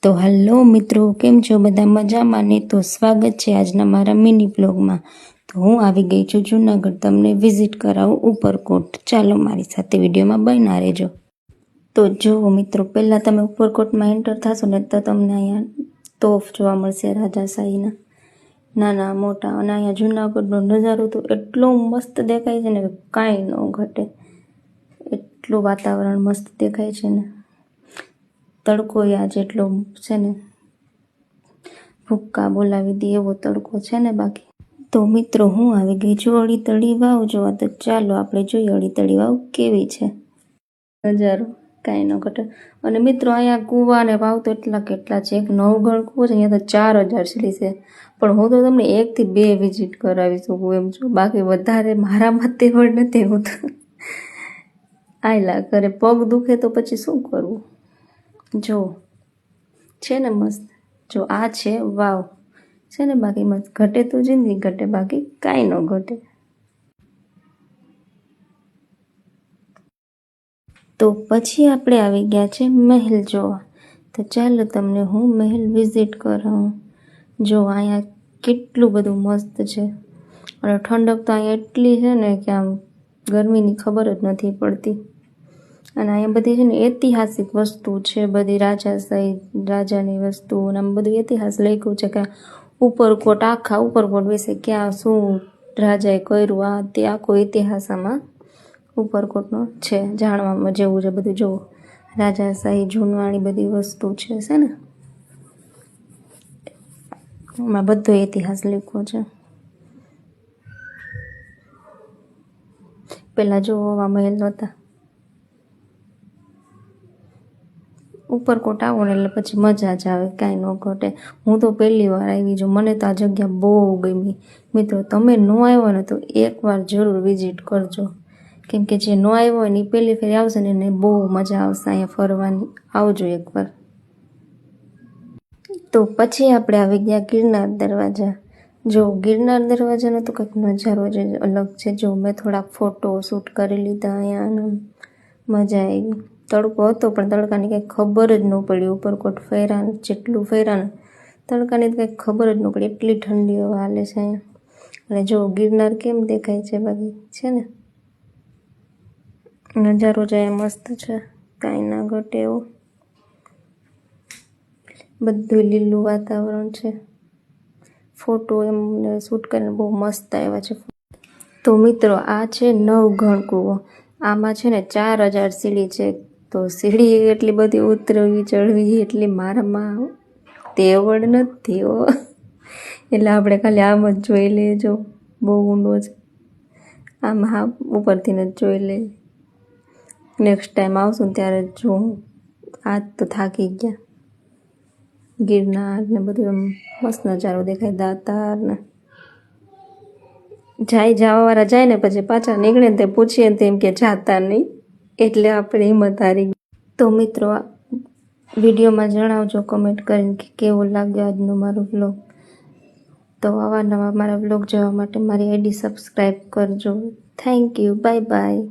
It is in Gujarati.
તો હલો મિત્રો, કેમ છો બધા? મજામાં ને? તો સ્વાગત છે આજના મારા મિની બ્લોગમાં. તો હું આવી ગઈ છું જૂનાગઢ, તમને વિઝિટ કરાવું ઉપરકોટ. ચાલો મારી સાથે વિડીયોમાં બન્યા રહેજો. તો જુઓ મિત્રો, પહેલાં તમે ઉપરકોટમાં એન્ટર થશો ને તો તમને અહીંયા તોફ જોવા મળશે રાજાશાહીના, નાના મોટા. અને અહીંયા જૂનાગઢનો નજારો તો એટલો મસ્ત દેખાય છે ને કે કાંઈ ન ઘટે. એટલું વાતાવરણ મસ્ત દેખાય છે ને. તડકો યા જેટલો છે ને ભૂક્કા બોલાવી દે એવો તડકો છે ને. બાકી તો મિત્રો હું આવી ગઈ છું અડીતળી વાવ જોવા. તો ચાલો આપણે જોઈએ અડીતળી વાવ કેવી છે. નજારો કાંઈ ન ઘટે. અને મિત્રો અહીંયા કૂવા અને વાવ તો કેટલા છે. એક નવગણ કૂવો છે, અહીંયા તો 4000 સીડી છે. પણ હું તો તમને 1 થી 2 વિઝિટ કરાવી શકું એમ છું. બાકી વધારે મારામાં તેવડ નથી. હું તો આયલા કરે, પગ દુખે તો પછી શું કરવું. જો છે ને મસ્ત. જો આ છે વાવ છે ને. બાકી મસ્ત ઘટે તો જિંદગી ઘટે, બાકી કાંઈ ન ઘટે. તો પછી આપણે આવી ગયા છે મહેલ જોવા. તો ચાલો તમને હું મહેલ વિઝિટ કરાવું. જો અહીંયા કેટલું બધું મસ્ત છે. અને ઠંડક તો અહીંયા એટલી છે ને કે આમ ગરમીની ખબર જ નથી પડતી. અને અહીંયા બધી છે ને ઐતિહાસિક વસ્તુ છે, બધી રાજાશાહી રાજાની વસ્તુ. અને આમ બધું ઇતિહાસ લખ્યું છે કે ઉપરકોટ, આખા ઉપરકોટ વિશે ક્યાં શું રાજાએ કર્યું, આ તે આખો ઇતિહાસ આમાં ઉપરકોટનો છે. જાણવામાં જેવું છે બધું. જો રાજાશાહી જૂનવાણી બધી વસ્તુ છે ને. એમાં બધો ઇતિહાસ લખ્યો છે. પહેલાં જો આવા મહેલ નહોતા. ઉપરકોટ આવો ને એટલે પછી મજા જ આવે, કાંઈ ન ઘટે. હું તો પહેલી વાર આવી છું, મને તો આ જગ્યા બહુ ગમી. મિત્રો તમે ન આવ્યો ને તો એકવાર જરૂર વિઝિટ કરજો. કેમ કે જે ન આવ્યો હોય ને એ પહેલી ફેરી આવશે ને એને બહુ મજા આવશે અહીંયા ફરવાની. આવજો એકવાર. તો પછી આપણે આવી ગયા ગિરનાર દરવાજા. જો ગિરનાર દરવાજાનો તો કંઈક નજારો જ અલગ છે. જો મેં થોડાક ફોટો શૂટ કરી લીધા અહીંયા અને મજા આવી. તડકો હતો પણ તડકાની કંઈ ખબર જ ન પડી. ઉપરકોટ ફેરાન જેટલું ફેરાન તડકાની કંઈક ખબર જ ન પડી. એટલી ઠંડી હવા હાલે છે અહીંયા. અને જો ગિરનાર કેમ દેખાય છે, બાકી છે ને નજારો જ અહીંયા મસ્ત છે, કાંઈ ના ઘટે એવો. બધું લીલું વાતાવરણ છે. ફોટો એમને શૂટ કરીને બહુ મસ્ત આવ્યા છે. તો મિત્રો આ છે નવગણ કૂવો. આમાં છે ને 4000 સીડી છે. તો સીડી એટલી બધી ઉતરવી ચડવી એટલી મારામાં તેવડ નથી હો. એટલે આપણે ખાલી આમ જ જોઈ લેજો. બહુ ઊંડો છે. આમ હા ઉપરથી જ જોઈ લે. નેક્સ્ટ ટાઈમ આવશું ને ત્યારે જોઉં. આજ તો થાકી ગયા. ગિરનાર ને બધું એમ મસ્ત નજારો દેખાય. દાતાર ને જવાવાળા જાય ને પછી પાછા નીકળે ને તે પૂછીએ ને તેમ કે જાતા નહીં. એટલે આપણે હિંમત હારી ગઈ. તો મિત્રો વિડીયોમાં જણાવજો કમેન્ટ કરીને કે કેવો લાગ્યો આજનો મારો વ્લોગ. તો આવા નવા મારા વ્લોગ જોવા માટે મારી આઈડી સબસ્ક્રાઈબ કરજો. Thank you. Bye bye.